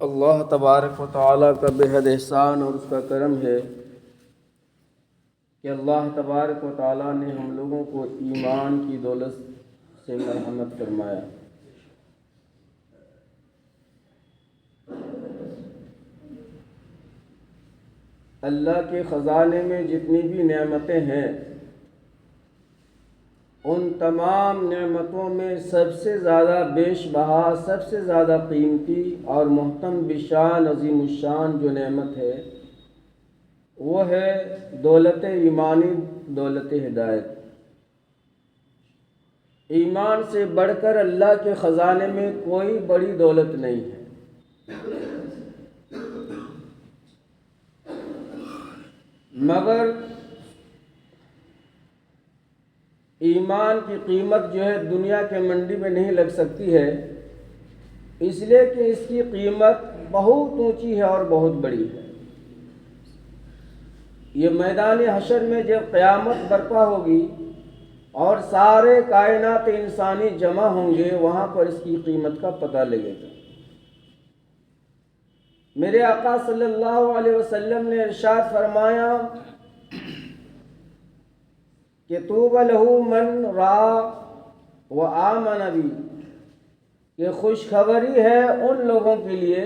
اللہ تبارک و تعالیٰ کا بےحد احسان اور اس کا کرم ہے کہ اللہ تبارک و تعالیٰ نے ہم لوگوں کو ایمان کی دولت سے مرحمت فرمایا۔ اللہ کے خزانے میں جتنی بھی نعمتیں ہیں، ان تمام نعمتوں میں سب سے زیادہ بیش بہا، سب سے زیادہ قیمتی اور محترم بشان عظیم الشان جو نعمت ہے وہ ہے دولت ایمانی، دولت ہدایت۔ ایمان سے بڑھ کر اللہ کے خزانے میں کوئی بڑی دولت نہیں ہے۔ مگر ایمان کی قیمت جو ہے دنیا کے منڈی میں نہیں لگ سکتی ہے، اس لیے کہ اس کی قیمت بہت اونچی ہے اور بہت بڑی ہے۔ یہ میدان حشر میں جب قیامت برپا ہوگی اور سارے کائنات انسانی جمع ہوں گے، وہاں پر اس کی قیمت کا پتہ لگے گا۔ میرے آقا صلی اللہ علیہ وسلم نے ارشاد فرمایا کہ طوبی لہ من رأى وآمن بی، یہ خوشخبری ہے ان لوگوں کے لیے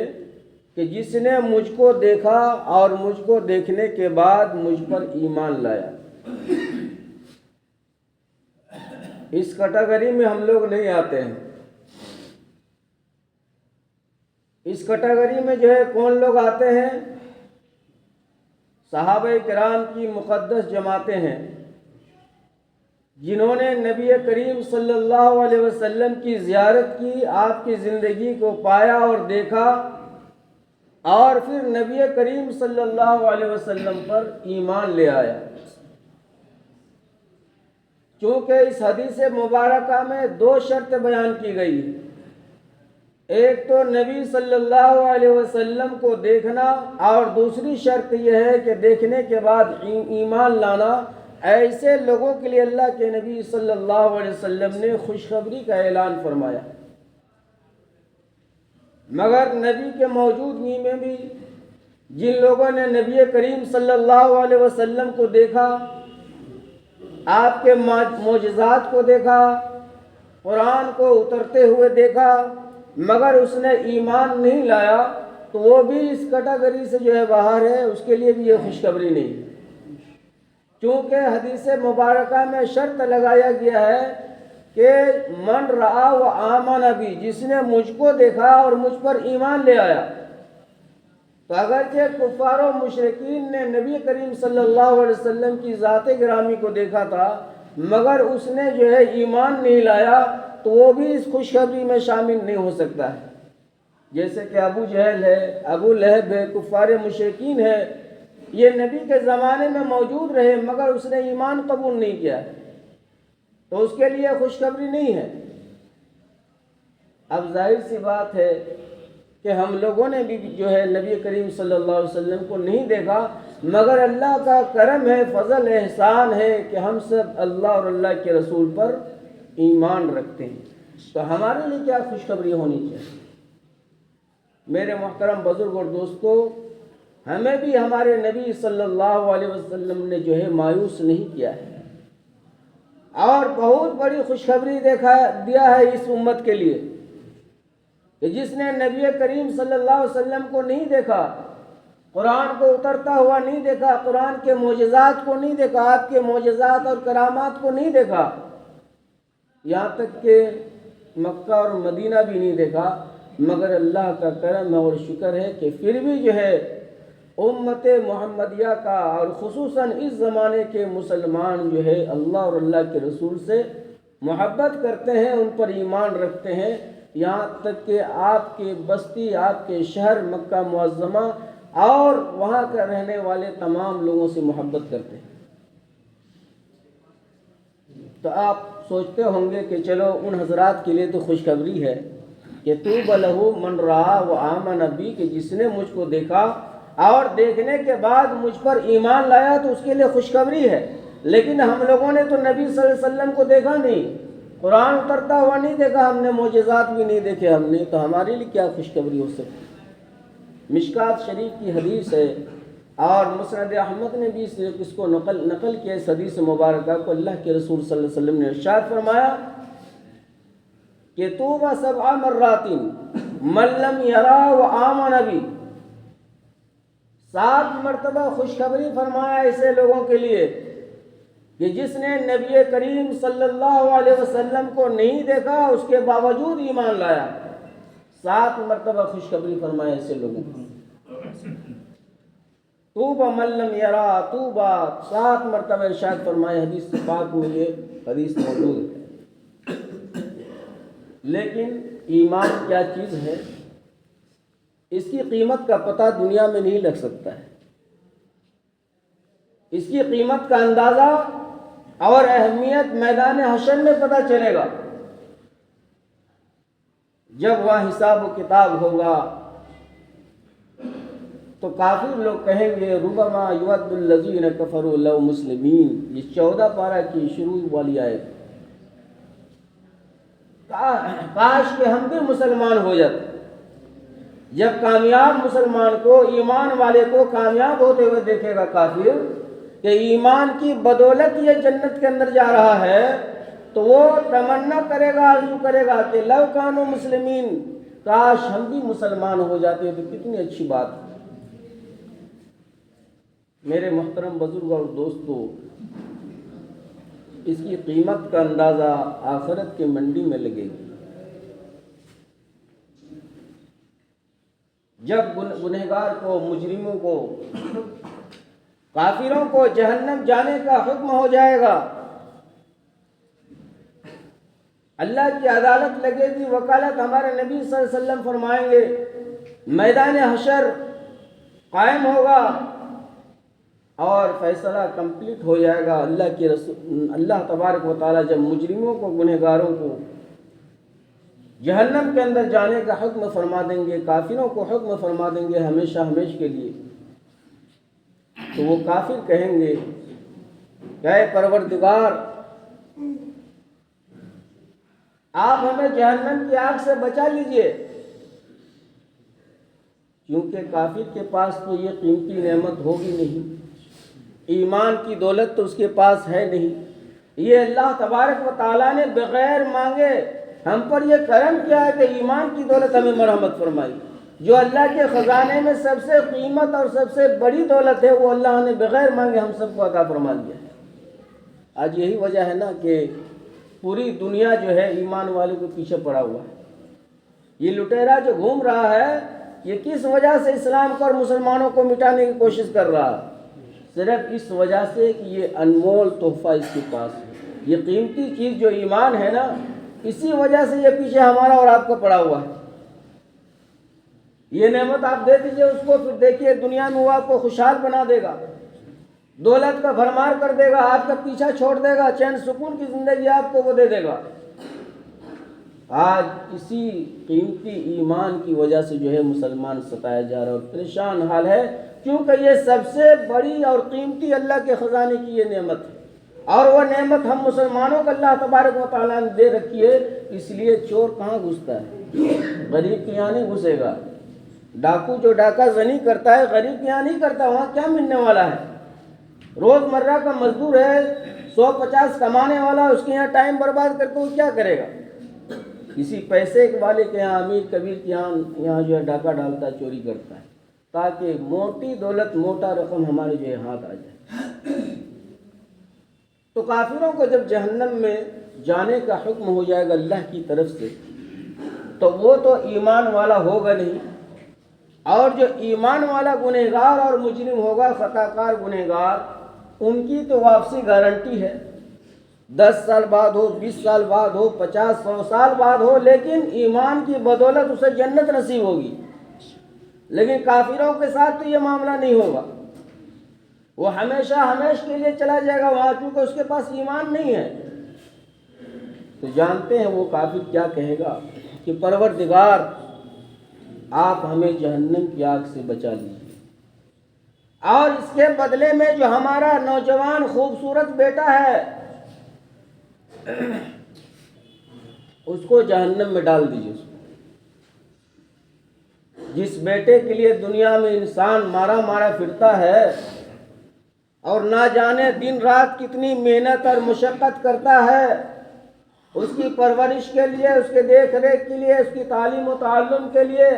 کہ جس نے مجھ کو دیکھا اور مجھ کو دیکھنے کے بعد مجھ پر ایمان لایا۔ اس کیٹیگری میں ہم لوگ نہیں آتے ہیں۔ اس کیٹیگری میں جو ہے کون لوگ آتے ہیں؟ صحابہ کرام کی مقدس جماعتیں ہیں، جنہوں نے نبی کریم صلی اللہ علیہ وسلم کی زیارت کی، آپ کی زندگی کو پایا اور دیکھا، اور پھر نبی کریم صلی اللہ علیہ وسلم پر ایمان لے آیا۔ چونکہ اس حدیث مبارکہ میں دو شرط بیان کی گئی ہے، ایک تو نبی صلی اللہ علیہ وسلم کو دیکھنا، اور دوسری شرط یہ ہے کہ دیکھنے کے بعد ایمان لانا۔ ایسے لوگوں کے لیے اللہ کے نبی صلی اللہ علیہ وسلم نے خوشخبری کا اعلان فرمایا۔ مگر نبی کے موجودگی میں بھی جن لوگوں نے نبی کریم صلی اللہ علیہ وسلم کو دیکھا، آپ کے معجزات کو دیکھا، قرآن کو اترتے ہوئے دیکھا، مگر اس نے ایمان نہیں لایا، تو وہ بھی اس کیٹیگری سے جو ہے باہر ہے، اس کے لیے بھی یہ خوشخبری نہیں ہے۔ چونکہ حدیث مبارکہ میں شرط لگایا گیا ہے کہ من رأى وآمن بی، جس نے مجھ کو دیکھا اور مجھ پر ایمان لے آیا۔ تو اگرچہ کفار و مشرکین نے نبی کریم صلی اللہ علیہ وسلم کی ذات گرامی کو دیکھا تھا، مگر اس نے جو ہے ایمان نہیں لایا، تو وہ بھی اس خوشخبری میں شامل نہیں ہو سکتا ہے۔ جیسے کہ ابو جہل ہے، ابو لہب ہے، کفار مشرکین ہے، یہ نبی کے زمانے میں موجود رہے مگر اس نے ایمان قبول نہیں کیا، تو اس کے لیے خوشخبری نہیں ہے۔ اب ظاہر سی بات ہے کہ ہم لوگوں نے بھی جو ہے نبی کریم صلی اللہ علیہ وسلم کو نہیں دیکھا، مگر اللہ کا کرم ہے، فضل احسان ہے کہ ہم سب اللہ اور اللہ کے رسول پر ایمان رکھتے ہیں، تو ہمارے لیے کیا خوشخبری ہونی چاہیے؟ میرے محترم بزرگ اور دوستو، ہمیں بھی ہمارے نبی صلی اللہ علیہ وسلم نے جو ہے مایوس نہیں کیا ہے، اور بہت بڑی خوشخبری دیا ہے اس امت کے لیے کہ جس نے نبی کریم صلی اللہ علیہ وسلم کو نہیں دیکھا، قرآن کو اترتا ہوا نہیں دیکھا، قرآن کے معجزات کو نہیں دیکھا، آپ کے معجزات اور کرامات کو نہیں دیکھا، یہاں تک کہ مکہ اور مدینہ بھی نہیں دیکھا، مگر اللہ کا کرم اور شکر ہے کہ پھر بھی جو ہے امت محمدیہ کا اور خصوصاً اس زمانے کے مسلمان جو ہے اللہ اور اللہ کے رسول سے محبت کرتے ہیں، ان پر ایمان رکھتے ہیں، یہاں تک کہ آپ کے بستی، آپ کے شہر مکہ معظمہ اور وہاں کا رہنے والے تمام لوگوں سے محبت کرتے ہیں۔ تو آپ سوچتے ہوں گے کہ چلو ان حضرات کے لیے تو خوشخبری ہے کہ طوبی لہ من رأى وآمن بی، کہ جس نے مجھ کو دیکھا اور دیکھنے کے بعد مجھ پر ایمان لایا، تو اس کے لیے خوشخبری ہے۔ لیکن ہم لوگوں نے تو نبی صلی اللہ علیہ وسلم کو دیکھا نہیں، قرآن اترتا ہوا نہیں دیکھا، ہم نے معجزات بھی نہیں دیکھے ہم نے، تو ہمارے لیے کیا خوشخبری ہو سکتی؟ مشکات شریف کی حدیث ہے، اور مسند احمد نے بھی اس کو نقل کیا اس حدیث مبارکہ کو۔ اللہ کے رسول صلی اللہ علیہ وسلم نے ارشاد فرمایا کہ طوبی 7 مرات من لم یرا وآمن بی، 7 مرتبہ خوشخبری فرمایا ایسے لوگوں کے لیے کہ جس نے نبی کریم صلی اللہ علیہ وسلم کو نہیں دیکھا اس کے باوجود ایمان لایا۔ 7 مرتبہ خوشخبری فرمایا ایسے لوگوں کو۔ طوبی من لم یرا، طوبی 7 مرتبہ ارشاد فرمایا، حدیث پاک میں یہ حدیث موجود ہے۔ لیکن ایمان کیا چیز ہے، اس کی قیمت کا پتہ دنیا میں نہیں لگ سکتا ہے۔ اس کی قیمت کا اندازہ اور اہمیت میدان حشر میں پتہ چلے گا، جب وہاں حساب و کتاب ہوگا تو کافر لوگ کہیں گے ربما یود الذین کفروا لو مسلمین۔ یہ 14 پارہ کی شروع والی آیت، کاش کہ ہم بھی مسلمان ہو جاتے۔ جب کامیاب مسلمان کو، ایمان والے کو کامیاب ہوتے ہوئے دیکھے گا کافر کہ ایمان کی بدولت یہ جنت کے اندر جا رہا ہے، تو وہ تمنا کرے گا، آرزو کرے گا کہ لو کانوا مسلمین، کاش ہم بھی مسلمان ہو جاتے تو کتنی اچھی بات ہے۔ میرے محترم بزرگ اور دوستو، اس کی قیمت کا اندازہ آخرت کے منڈی میں لگے گی، جب گنہگار کو، مجرموں کو، کافروں کو جہنم جانے کا حکم ہو جائے گا، اللہ کی عدالت لگے گی، وکالت ہمارے نبی صلی اللہ علیہ وسلم فرمائیں گے، میدان حشر قائم ہوگا اور فیصلہ کمپلیٹ ہو جائے گا۔ اللہ تبارک و تعالیٰ جب مجرموں کو، گنہگاروں کو جہنم کے اندر جانے کا حکم فرما دیں گے، کافروں کو حکم فرما دیں گے ہمیشہ ہمیشہ کے لیے، تو وہ کافر کہیں گے کہ اے پروردگار، آپ ہمیں جہنم کی آگ سے بچا لیجئے، کیونکہ کافر کے پاس تو یہ قیمتی نعمت ہوگی نہیں، ایمان کی دولت تو اس کے پاس ہے نہیں۔ یہ اللہ تبارک و تعالیٰ نے بغیر مانگے ہم پر یہ کرم کیا ہے کہ ایمان کی دولت ہمیں مرحمت فرمائی۔ جو اللہ کے خزانے میں سب سے قیمت اور سب سے بڑی دولت ہے، وہ اللہ نے بغیر مانگے ہم سب کو عطا فرما دیا ہے۔ آج یہی وجہ ہے نا کہ پوری دنیا جو ہے ایمان والے کو پیچھے پڑا ہوا ہے۔ یہ لٹیرا جو گھوم رہا ہے، یہ کس وجہ سے اسلام کو اور مسلمانوں کو مٹانے کی کوشش کر رہا ہے؟ صرف اس وجہ سے کہ یہ انمول تحفہ اس کے پاس ہے، یہ قیمتی چیز جو ایمان ہے نا، اسی وجہ سے یہ پیچھے ہمارا اور آپ کا پڑا ہوا ہے۔ یہ نعمت آپ دے دیجئے اس کو، پھر دیکھیے دنیا میں وہ آپ کو خوشحال بنا دے گا، دولت کا بھرمار کر دے گا، آپ کا پیچھا چھوڑ دے گا، چین سکون کی زندگی آپ کو وہ دے دے گا۔ آج اسی قیمتی ایمان کی وجہ سے جو ہے مسلمان ستایا جا رہا ہے اور پریشان حال ہے، کیونکہ یہ سب سے بڑی اور قیمتی اللہ کے خزانے کی یہ نعمت ہے، اور وہ نعمت ہم مسلمانوں کو اللہ تبارک و تعالیٰ نے دے رکھی ہے۔ اس لیے چور کہاں گھستا ہے؟ غریب کے یہاں نہیں گھسے گا۔ ڈاکو جو ڈاکہ زنی کرتا ہے، غریب کے یہاں نہیں کرتا، وہاں کیا ملنے والا ہے؟ روز مرہ کا مزدور ہے، 150 کمانے والا، اس کے یہاں ٹائم برباد کر کے وہ کیا کرے گا؟ کسی پیسے والے کے یہاں، امیر کبیر کے یہاں جو ہے ڈاکہ ڈالتا ہے، چوری کرتا ہے، تاکہ موٹی دولت، موٹا رقم ہمارے جو ہے ہاتھ آ جائے۔ تو کافروں کو جب جہنم میں جانے کا حکم ہو جائے گا اللہ کی طرف سے، تو وہ تو ایمان والا ہوگا نہیں، اور جو ایمان والا گنہگار اور مجرم ہوگا، خطا کار گنہگار، ان کی تو واپسی گارنٹی ہے، 10 سال بعد ہو، 20 سال بعد ہو، 50 100 سال بعد ہو، لیکن ایمان کی بدولت اسے جنت نصیب ہوگی۔ لیکن کافروں کے ساتھ تو یہ معاملہ نہیں ہوگا، وہ ہمیشہ ہمیشہ کے لیے چلا جائے گا وہاں، کیونکہ اس کے پاس ایمان نہیں ہے۔ تو جانتے ہیں وہ کافر کیا کہے گا کہ پروردگار، آپ ہمیں جہنم کی آگ سے بچا لیجیے، اور اس کے بدلے میں جو ہمارا نوجوان خوبصورت بیٹا ہے اس کو جہنم میں ڈال دیجیے۔ جس بیٹے کے لیے دنیا میں انسان مارا مارا پھرتا ہے اور نہ جانے دن رات کتنی محنت اور مشقت کرتا ہے اس کی پرورش کے لیے، اس کے دیکھ ریکھ کے لیے، اس کی تعلیم و تعلم کے لیے،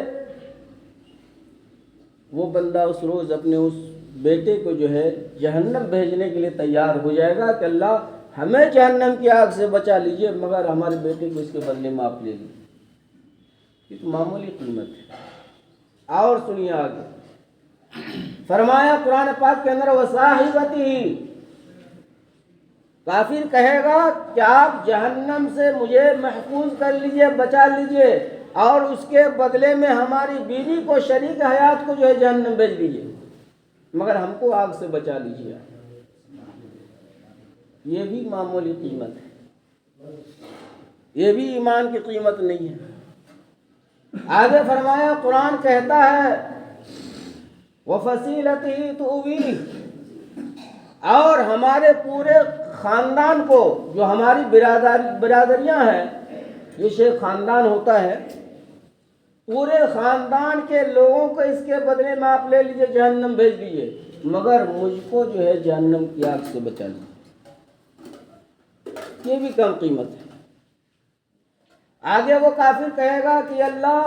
وہ بندہ اس روز اپنے اس بیٹے کو جو ہے جہنم بھیجنے کے لیے تیار ہو جائے گا کہ اللہ ہمیں جہنم کی آگ سے بچا لیجئے، مگر ہمارے بیٹے کو اس کے بدلے میں آپ لے لیجیے۔ یہ تو معمولی قیمت ہے۔ اور سنیے آگے، فرمایا قرآن پاک کے اندر وصاحبتہ، کافر کہے گا کہ آپ جہنم سے مجھے محفوظ کر لیجئے، بچا لیجئے، اور اس کے بدلے میں ہماری بیوی کو، شریک حیات کو جو ہے جہنم بھیج دیجئے، مگر ہم کو آگ سے بچا لیجئے۔ یہ بھی معمولی قیمت ہے، یہ بھی ایمان کی قیمت نہیں ہے۔ آگے فرمایا قرآن کہتا ہے وَفَصِيلَتِهِ تُؤْوِيهِ، اور ہمارے پورے خاندان کو، جو ہماری برادریاں ہیں، یہ شیخ خاندان ہوتا ہے، پورے خاندان کے لوگوں کو اس کے بدلے میں آپ لے لیجئے، جہنم بھیج دیجئے، مگر مجھ کو جو ہے جہنم کی آگ سے بچا لیجئے۔ یہ بھی کم قیمت ہے۔ آگے وہ کافر کہے گا کہ اللہ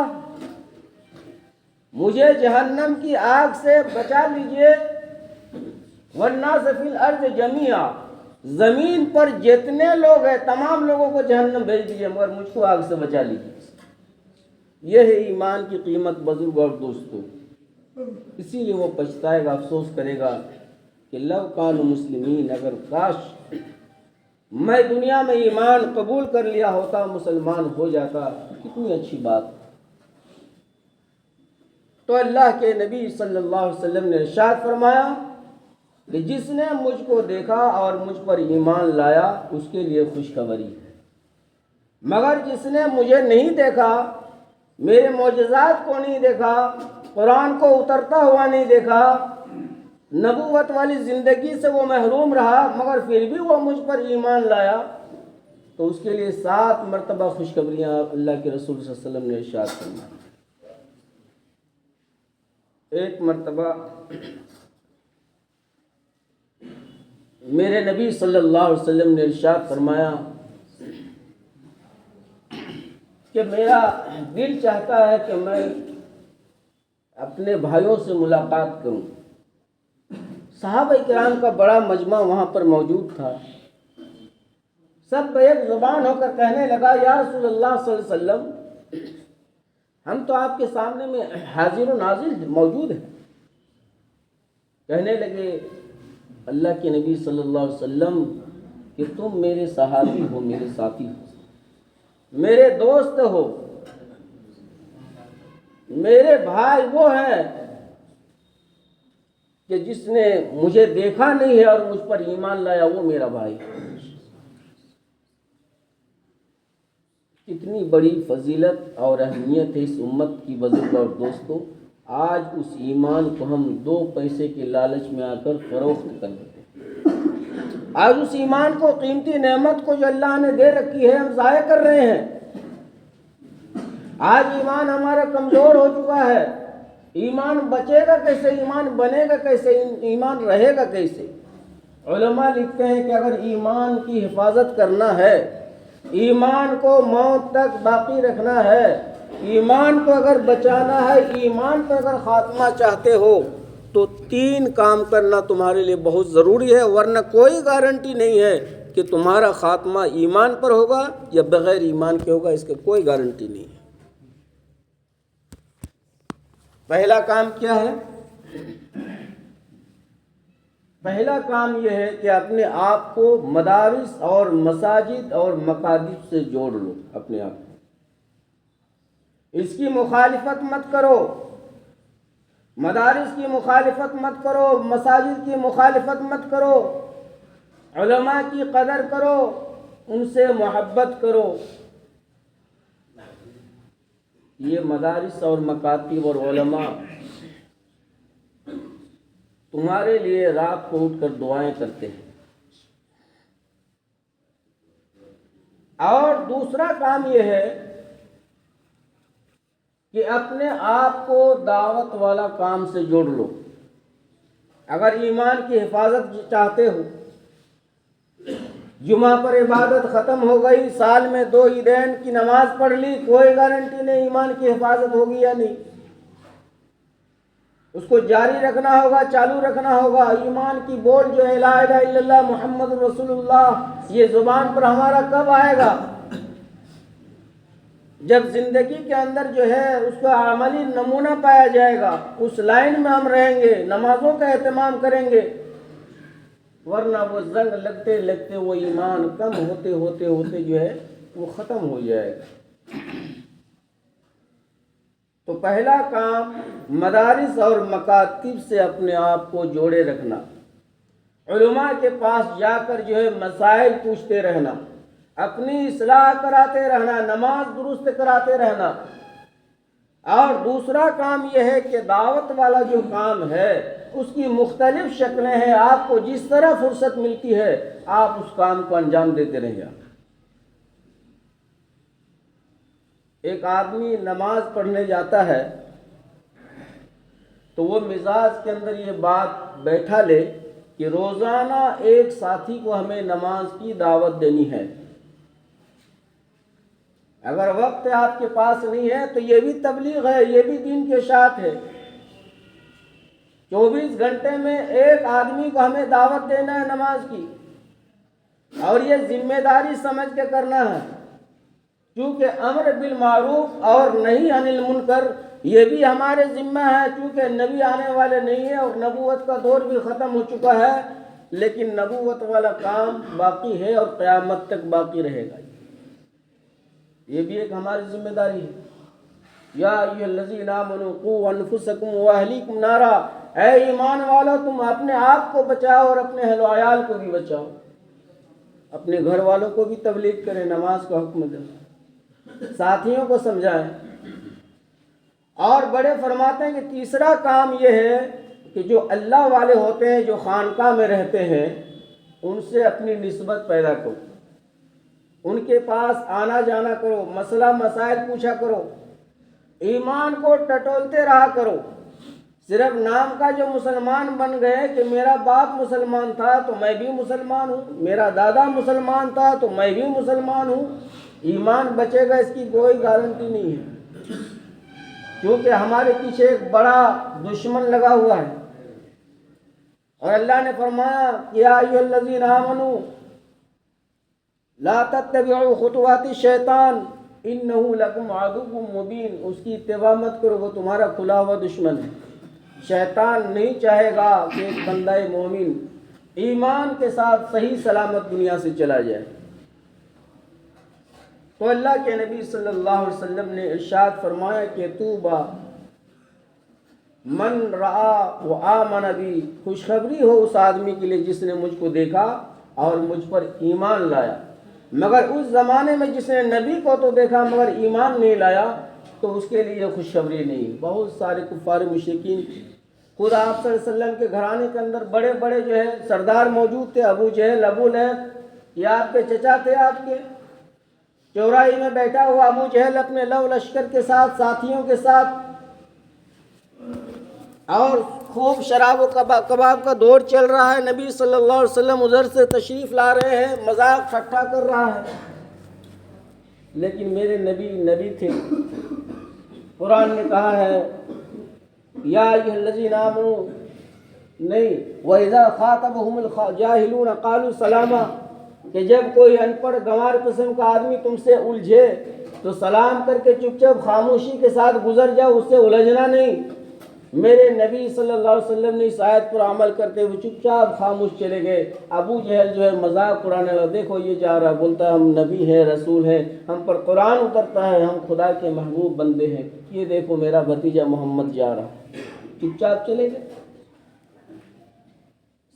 مجھے جہنم کی آگ سے بچا لیجئے، وَالنَّاسَ فِي الْأَرْضِ جَمِيعًا، زمین پر جتنے لوگ ہیں تمام لوگوں کو جہنم بھیج دیجئے، مگر مجھ کو آگ سے بچا لیجئے۔ یہ ہے ایمان کی قیمت بزرگ اور دوستو۔ اسی لیے وہ پچھتائے گا، افسوس کرے گا کہ لو کانوا مسلمین، اگر کاش میں دنیا میں ایمان قبول کر لیا ہوتا، مسلمان ہو جاتا، کتنی اچھی بات۔ تو اللہ کے نبی صلی اللہ علیہ وسلم نے ارشاد فرمایا کہ جس نے مجھ کو دیکھا اور مجھ پر ایمان لایا اس کے لیے خوشخبری ہے، مگر جس نے مجھے نہیں دیکھا، میرے معجزات کو نہیں دیکھا، قرآن کو اترتا ہوا نہیں دیکھا، نبوت والی زندگی سے وہ محروم رہا، مگر پھر بھی وہ مجھ پر ایمان لایا، تو اس کے لیے 7 مرتبہ خوشخبریاں اللہ کے رسول صلی اللہ علیہ وسلم نے ارشاد فرمایا۔ ایک مرتبہ میرے نبی صلی اللہ علیہ وسلم نے ارشاد فرمایا کہ میرا دل چاہتا ہے کہ میں اپنے بھائیوں سے ملاقات کروں۔ صحابہ کرام کا بڑا مجمع وہاں پر موجود تھا، سب ایک زبان ہو کر کہنے لگا یا رسول اللہ صلی اللہ علیہ وسلم، ہم تو آپ کے سامنے میں حاضر و ناظر موجود ہیں۔ کہنے لگے اللہ کے نبی صلی اللہ علیہ وسلم کہ تم میرے صحابی ہو، میرے ساتھی ہو، میرے دوست ہو، میرے بھائی وہ ہیں کہ جس نے مجھے دیکھا نہیں ہے اور مجھ پر ایمان لایا، وہ میرا بھائی۔ کتنی بڑی فضیلت اور اہمیت ہے اس امت کی بزرگ اور دوستوں۔ آج اس ایمان کو ہم 2 پیسے کے لالچ میں آ کر فروخت کر دیتے ہیں۔ آج اس ایمان کو، قیمتی نعمت کو جو اللہ نے دے رکھی ہے، ہم ضائع کر رہے ہیں۔ آج ایمان ہمارا کمزور ہو چکا ہے۔ ایمان بچے گا کیسے؟ ایمان بنے گا کیسے؟ ایمان رہے گا کیسے؟ علماء لکھتے ہیں کہ اگر ایمان کی حفاظت کرنا ہے، ایمان کو موت تک باقی رکھنا ہے، ایمان کو اگر بچانا ہے، ایمان پر اگر خاتمہ چاہتے ہو، تو 3 کام کرنا تمہارے لیے بہت ضروری ہے، ورنہ کوئی گارنٹی نہیں ہے کہ تمہارا خاتمہ ایمان پر ہوگا یا بغیر ایمان کے ہوگا، اس کی کوئی گارنٹی نہیں ہے۔ پہلا کام کیا ہے؟ پہلا کام یہ ہے کہ اپنے آپ کو مدارس اور مساجد اور مقادس سے جوڑ لو، اپنے آپ کو۔ اس کی مخالفت مت کرو، مدارس کی مخالفت مت کرو، مساجد کی مخالفت مت کرو، علماء کی قدر کرو، ان سے محبت کرو۔ یہ مدارس اور مکاتب اور علماء تمہارے لیے رات کو اٹھ کر دعائیں کرتے ہیں۔ اور دوسرا کام یہ ہے کہ اپنے آپ کو دعوت والا کام سے جوڑ لو۔ اگر ایمان کی حفاظت چاہتے ہو، جمعہ پر عبادت ختم ہو گئی، سال میں 2 عیدین کی نماز پڑھ لی، کوئی گارنٹی نہیں ایمان کی حفاظت ہوگی یا نہیں۔ اس کو جاری رکھنا ہوگا، چالو رکھنا ہوگا۔ ایمان کی بول جو ہے لا الہ الا اللہ محمد رسول اللہ، یہ زبان پر ہمارا کب آئے گا؟ جب زندگی کے اندر جو ہے اس کا عملی نمونہ پایا جائے گا، اس لائن میں ہم رہیں گے، نمازوں کا اہتمام کریں گے، ورنہ وہ زنگ لگتے لگتے وہ ایمان کم ہوتے ہوتے ہوتے جو ہے وہ ختم ہو جائے گا۔ تو پہلا کام مدارس اور مکاتب سے اپنے آپ کو جوڑے رکھنا، علماء کے پاس جا کر جو ہے مسائل پوچھتے رہنا، اپنی اصلاح کراتے رہنا، نماز درست کراتے رہنا۔ اور دوسرا کام یہ ہے کہ دعوت والا جو کام ہے اس کی مختلف شکلیں ہیں، آپ کو جس طرح فرصت ملتی ہے آپ اس کام کو انجام دیتے رہیے۔ ایک آدمی نماز پڑھنے جاتا ہے تو وہ مزاج کے اندر یہ بات بیٹھا لے کہ روزانہ ایک ساتھی کو ہمیں نماز کی دعوت دینی ہے۔ اگر وقت آپ کے پاس نہیں ہے تو یہ بھی تبلیغ ہے، یہ بھی دین کے اشاعت ہے۔ 24 گھنٹے میں ایک آدمی کو ہمیں دعوت دینا ہے نماز کی، اور یہ ذمہ داری سمجھ کے کرنا ہے، کیونکہ امر بالمعروف اور نہی عن المنکر یہ بھی ہمارے ذمہ ہے، کیونکہ نبی آنے والے نہیں ہیں اور نبوت کا دور بھی ختم ہو چکا ہے، لیکن نبوت والا کام باقی ہے اور قیامت تک باقی رہے گا۔ یہ بھی ایک ہماری ذمہ داری ہے۔ یا ایھا الذین آمنوا قوا انفسکم واہلیکم نارا، اے ایمان والو تم اپنے آپ کو بچاؤ اور اپنے اہل و عیال کو بھی بچاؤ، اپنے گھر والوں کو بھی تبلیغ کریں، نماز کا حکم دیں، ساتھیوں کو سمجھائیں۔ اور بڑے فرماتے ہیں کہ تیسرا کام یہ ہے کہ جو اللہ والے ہوتے ہیں، جو خانقاہ میں رہتے ہیں، ان سے اپنی نسبت پیدا کرو، ان کے پاس آنا جانا کرو، مسئلہ مسائل پوچھا کرو، ایمان کو ٹٹولتے رہا کرو۔ صرف نام کا جو مسلمان بن گئے کہ میرا باپ مسلمان تھا تو میں بھی مسلمان ہوں، میرا دادا مسلمان تھا تو میں بھی مسلمان ہوں، ایمان بچے گا اس کی کوئی گارنٹی نہیں ہے، کیونکہ ہمارے پیچھے ایک بڑا دشمن لگا ہوا ہے۔ اور اللہ نے فرمایا یا ایھا الذین آمنوا لا تتبعوا خطوات الشیطان انہ لکم عدو مبین، اس کی اتباع مت کرو، وہ تمہارا کھلا ہوا دشمن ہے۔ شیطان نہیں چاہے گا کہ ایک بندہ مومن ایمان کے ساتھ صحیح سلامت دنیا سے چلا جائے۔ تو اللہ کے نبی صلی اللہ علیہ وسلم نے ارشاد فرمایا کہ طوبی من رآ وآمن بی، خوشخبری ہو اس آدمی کے لیے جس نے مجھ کو دیکھا اور مجھ پر ایمان لایا۔ مگر اس زمانے میں جس نے نبی کو تو دیکھا مگر ایمان نہیں لایا تو اس کے لیے خوشخبری نہیں۔ بہت سارے کفار مشرکین، خود آپ صلی اللہ علیہ وسلم کے گھرانے کے اندر بڑے بڑے جو ہے سردار موجود تھے، ابو جہل، ابو لہب، یہ آپ کے چچا تھے، آپ کے چوراہی میں بیٹھا ہوا ابو جہل اپنے لو لشکر کے ساتھ، ساتھیوں کے ساتھ، اور خوب شراب و کباب کا دور چل رہا ہے، نبی صلی اللہ علیہ وسلم ادھر سے تشریف لا رہے ہیں، مذاق ٹھٹھا کر رہا ہے، لیکن میرے نبی تھے۔ قرآن نے کہا ہے یا ایھا الذین آمنوا، نہیں، وَإِذَا خَاطَبَهُمُ الْجَاهِلُونَ قَالُوا سَلَامًا، کہ جب کوئی ان پڑھ گنوار قسم کا آدمی تم سے الجھے تو سلام کر کے چپ چاپ خاموشی کے ساتھ گزر جاؤ، اس سے الجھنا نہیں۔ میرے نبی صلی اللہ علیہ وسلم نے اس آیت پر عمل کرتے ہوئے چپ چاپ خاموش چلے گئے۔ ابو جہل جو ہے مذاق اڑانے لگا، دیکھو یہ جا رہا، بولتا ہے ہم نبی ہیں، رسول ہیں، ہم پر قرآن اترتا ہے، ہم خدا کے محبوب بندے ہیں، یہ دیکھو میرا بھتیجا محمد جا رہا، چپ چاپ چلے گئے۔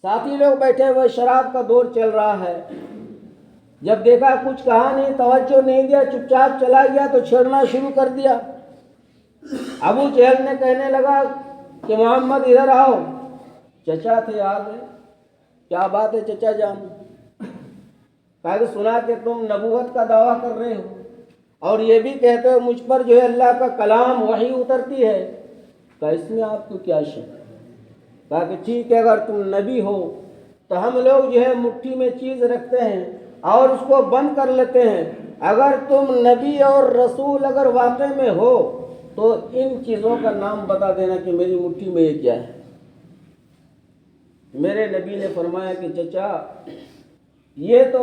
ساتھی لوگ بیٹھے ہوئے، شراب کا دور چل رہا ہے، جب دیکھا کچھ کہا نہیں، توجہ نہیں دیا، چپ چاپ چلا گیا تو چھیڑنا شروع کر دیا۔ ابو جہل نے کہنے لگا کہ محمد ادھر آؤ، چچا تھے، آ گئے، کیا بات ہے چچا جان؟ کہا کہ سنا کہ تم نبوت کا دعویٰ کر رہے ہو، اور یہ بھی کہتے ہو مجھ پر جو ہے اللہ کا کلام وحی اترتی ہے، تو اس میں آپ کو کیا شک؟ کہا کہ ٹھیک ہے، اگر تم نبی ہو تو ہم لوگ جو ہے مٹھی میں چیز رکھتے ہیں اور اس کو بند کر لیتے ہیں، اگر تم نبی اور رسول اگر واقع میں ہو تو ان چیزوں کا نام بتا دینا کہ میری مٹھی میں یہ کیا ہے۔ میرے نبی نے فرمایا کہ چچا یہ تو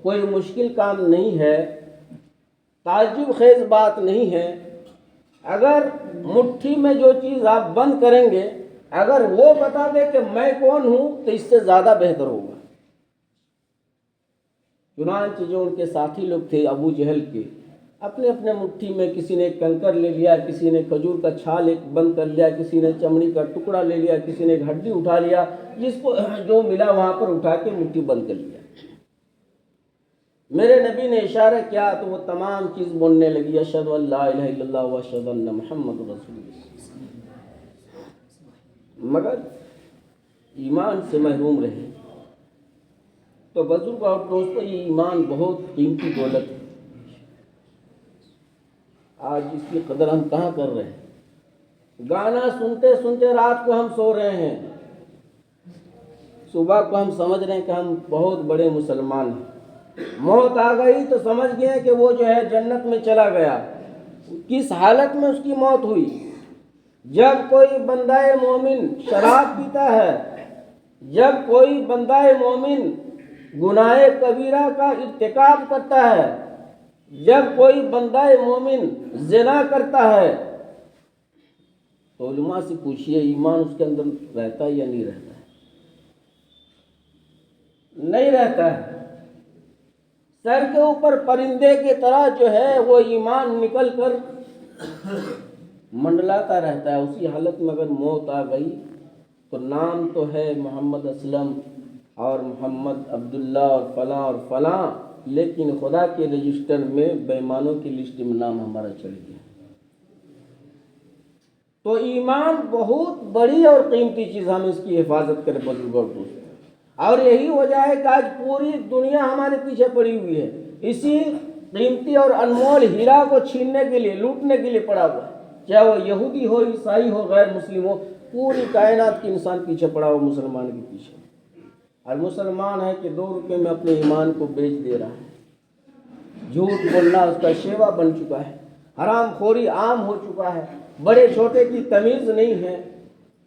کوئی مشکل کام نہیں ہے، تعجب خیز بات نہیں ہے، اگر مٹھی میں جو چیز آپ بند کریں گے اگر وہ بتا دے کہ میں کون ہوں تو اس سے زیادہ بہتر ہوگا۔ چنانچہ جو ان کے ساتھی لوگ تھے ابو جہل کے، اپنے اپنے مٹھی میں کسی نے کنکر لے لیا، کسی نے کھجور کا چھال ایک بند کر لیا، کسی نے چمڑی کا ٹکڑا لے لیا، کسی نے ایک ہڈی اٹھا لیا، جس کو جو ملا وہاں پر اٹھا کے مٹھی بند کر لیا۔ میرے نبی نے اشارہ کیا تو وہ تمام چیز بولنے لگی، اشہد ان لا الہ الا اللہ و اشہد ان محمد رسول اللہ، مگر ایمان سے محروم رہے۔ تو بزرگ اور دوستو، یہ ایمان بہت قیمتی دولت ہے، آج اس کی قدر ہم کہاں کر رہے ہیں؟ گانا سنتے سنتے رات کو ہم سو رہے ہیں، صبح کو ہم سمجھ رہے ہیں کہ ہم بہت بڑے مسلمان ہیں، موت آ گئی تو سمجھ گئے کہ وہ جو ہے جنت میں چلا گیا۔ کس حالت میں اس کی موت ہوئی؟ جب کوئی بندہ مومن شراب پیتا ہے، جب کوئی بندہ مومن گناہ کبیرہ کا ارتکاب کرتا ہے، جب کوئی بندہ مومن زنا کرتا ہے، تو علماء سے پوچھئے ایمان اس کے اندر رہتا ہے یا نہیں رہتا ہے؟ نہیں رہتا ہے۔ سر کے اوپر پرندے کی طرح جو ہے وہ ایمان نکل کر منڈلاتا رہتا ہے، اسی حالت میں اگر موت آ گئی تو نام تو ہے محمد اسلم اور محمد عبداللہ اور فلاں، لیکن خدا کے رجسٹر میں بے ایمانوں کی لسٹ میں نام ہمارا چڑھ گیا۔ تو ایمان بہت بڑی اور قیمتی چیز، ہم اس کی حفاظت کریں بزرگ اور دوست، اور یہی وجہ ہے کہ آج پوری دنیا ہمارے پیچھے پڑی ہوئی ہے، اسی قیمتی اور انمول ہیرا کو چھیننے کے لیے، لوٹنے کے لیے پڑا ہوا ہے، چاہے وہ یہودی ہو، عیسائی ہو، غیر مسلم ہو، پوری کائنات کی انسان پیچھے پڑا ہوا مسلمان کے پیچھے، اور مسلمان ہے کہ 2 روپے میں اپنے ایمان کو بیچ دے رہا ہے، جھوٹ بولنا اس کا شیوا بن چکا ہے، حرام خوری عام ہو چکا ہے، بڑے چھوٹے کی تمیز نہیں ہے،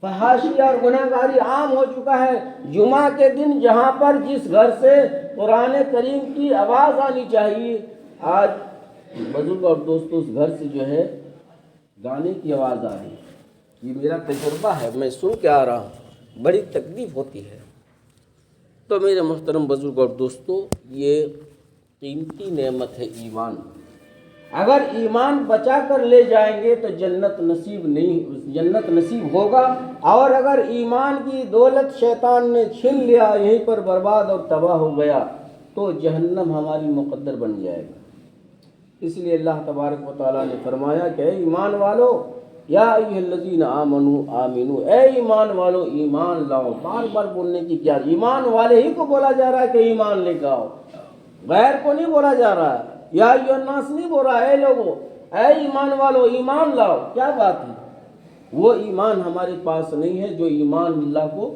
فحاشی اور گناہگاری عام ہو چکا ہے۔ جمعہ کے دن جہاں پر جس گھر سے قرآن کریم کی آواز آنی چاہیے، آج بزرگ اور دوستو اس گھر سے جو ہے گانے کی آواز آ رہی ہے۔ یہ میرا تجربہ ہے، میں سن کے آ رہا ہوں، بڑی تکلیف ہوتی ہے۔ تو میرے محترم بزرگ اور دوستو، یہ قیمتی نعمت ہے ایمان، اگر ایمان بچا کر لے جائیں گے تو جنت نصیب ہوگا، اور اگر ایمان کی دولت شیطان نے چھین لیا، یہیں پر برباد اور تباہ ہو گیا، تو جہنم ہماری مقدر بن جائے گا۔ اس لیے اللہ تبارک و تعالیٰ نے فرمایا کہ اے ایمان والو، یا ایھا الذین آمنوا آمنو، اے ایمان والو ایمان لاؤ۔ بار بار بولنے کی کیا، ایمان والے ہی کو بولا جا رہا ہے کہ ایمان لے کے آؤ، غیر کو نہیں بولا جا رہا ہے۔ یا ایھا الناس نہیں بول رہا ہے، اے لوگو، اے ایمان والو ایمان لاؤ۔ کیا بات ہے؟ وہ ایمان ہمارے پاس نہیں ہے جو ایمان اللہ کو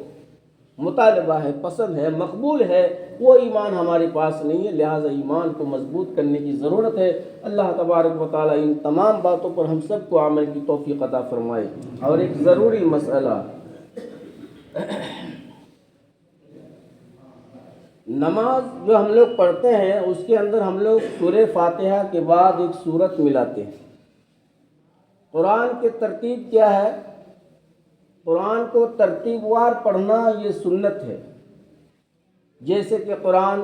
مطالبہ ہے، پسند ہے، مقبول ہے، وہ ایمان ہمارے پاس نہیں ہے، لہٰذا ایمان کو مضبوط کرنے کی ضرورت ہے۔ اللہ تبارک و تعالیٰ ان تمام باتوں پر ہم سب کو عمل کی توفیق عطا فرمائے۔ اور ایک ضروری مسئلہ، نماز جو ہم لوگ پڑھتے ہیں اس کے اندر ہم لوگ سورہ فاتحہ کے بعد ایک سورت ملاتے ہیں۔ قرآن کی ترتیب کیا ہے؟ قرآن کو ترتیب وار پڑھنا یہ سنت ہے، جیسے کہ قرآن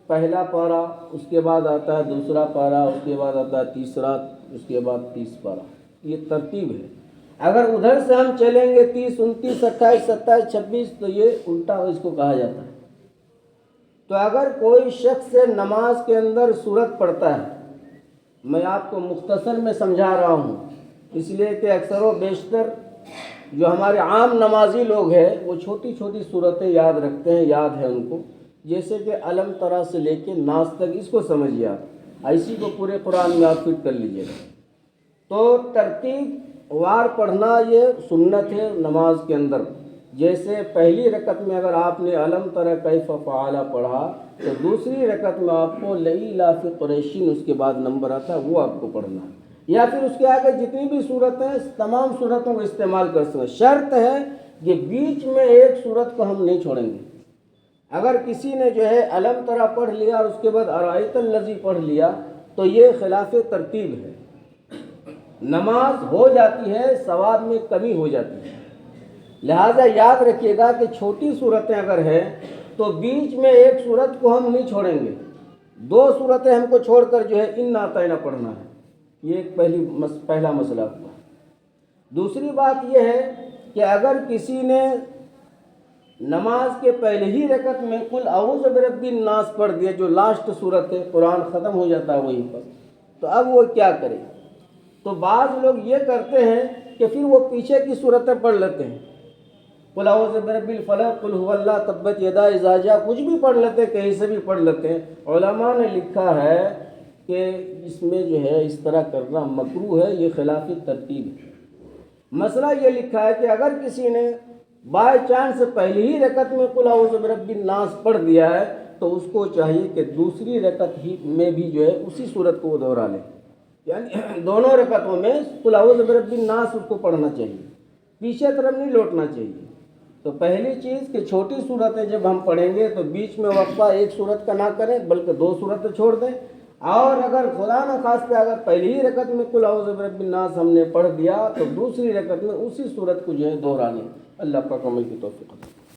پہلا پارہ، اس کے بعد آتا ہے دوسرا پارہ، اس کے بعد آتا ہے تیسرا، اس کے بعد 30 پارہ، یہ ترتیب ہے۔ اگر ادھر سے ہم چلیں گے 30، 29، 28، 27، 26 تو یہ الٹا اس کو کہا جاتا ہے۔ تو اگر کوئی شخص نماز کے اندر سورت پڑھتا ہے، میں آپ کو مختصر میں سمجھا رہا ہوں، اس لیے کہ اکثر و بیشتر جو ہمارے عام نمازی لوگ ہیں وہ چھوٹی چھوٹی سورتیں یاد رکھتے ہیں، یاد ہے ان کو، جیسے کہ الم ترا سے لے کے ناس تک، اس کو سمجھیے آپ۔ اسی کو پورے قرآن میں آپ فٹ کر لیجیے گا۔ تو ترتیب وار پڑھنا یہ سنت ہے نماز کے اندر۔ جیسے پہلی رکعت میں اگر آپ نے الم تر کیف فعل پڑھا تو دوسری رکعت میں آپ کو لإلاف قریش اس کے بعد نمبر آتا ہے وہ آپ کو پڑھنا ہے، یا پھر اس کے آگے جتنی بھی صورتیں تمام صورتوں کو استعمال کر سکتے ہیں۔ شرط ہے کہ بیچ میں ایک صورت کو ہم نہیں چھوڑیں گے۔ اگر کسی نے جو ہے الم تر پڑھ لیا اور اس کے بعد ارائیت الذی پڑھ لیا تو یہ خلاف ترتیب ہے، نماز ہو جاتی ہے، ثواب میں کمی ہو جاتی ہے۔ لہٰذا یاد رکھیے گا کہ چھوٹی صورتیں اگر ہیں تو بیچ میں ایک صورت کو ہم نہیں چھوڑیں گے، دو صورتیں ہم کو چھوڑ کر جو ہے انا اعطینٰ پڑھنا ہے۔ یہ ایک پہلا مسئلہ ہوا۔ دوسری بات یہ ہے کہ اگر کسی نے نماز کے پہلے ہی رکعت میں قل اعوذ برب الناس پڑھ دیا، جو لاسٹ صورت ہے، قرآن ختم ہو جاتا ہے وہیں پر، تو اب وہ کیا کرے؟ تو بعض لوگ یہ کرتے ہیں کہ پھر وہ پیچھے کی صورتیں پڑھ لیتے ہیں، قل اعوذ برب الفلق، قل هو اللہ، تبت یدا اذا جاء، کچھ بھی پڑھ لیتے ہیں، کہیں سے بھی پڑھ لیتے ہیں۔ علماء نے لکھا ہے کہ اس میں جو ہے اس طرح کرنا مکروہ ہے، یہ خلاف ترتیب ہے۔ مسئلہ یہ لکھا ہے کہ اگر کسی نے بائی چانس پہلی ہی رکعت میں قل اعوذ برب الناس پڑھ دیا ہے تو اس کو چاہیے کہ دوسری رکعت ہی میں بھی جو ہے اسی صورت کو وہ دہرا لے، یعنی دونوں رکعتوں میں قل اعوذ برب الناس اس کو پڑھنا چاہیے، پیچھے طرف نہیں لوٹنا چاہیے۔ تو پہلی چیز کہ چھوٹی صورتیں جب ہم پڑھیں گے تو بیچ میں وقفہ ایک صورت کا نہ کریں بلکہ دو صورتیں چھوڑ دیں، اور اگر خدا نخواستہ اگر پہلی ہی رکعت میں قل اعوذ برب الناس ہم نے پڑھ دیا تو دوسری رکعت میں اسی صورت کو جو ہے دہرا لیں۔ اللہ پاک ہمیں کی توفیق عطا فرمائے۔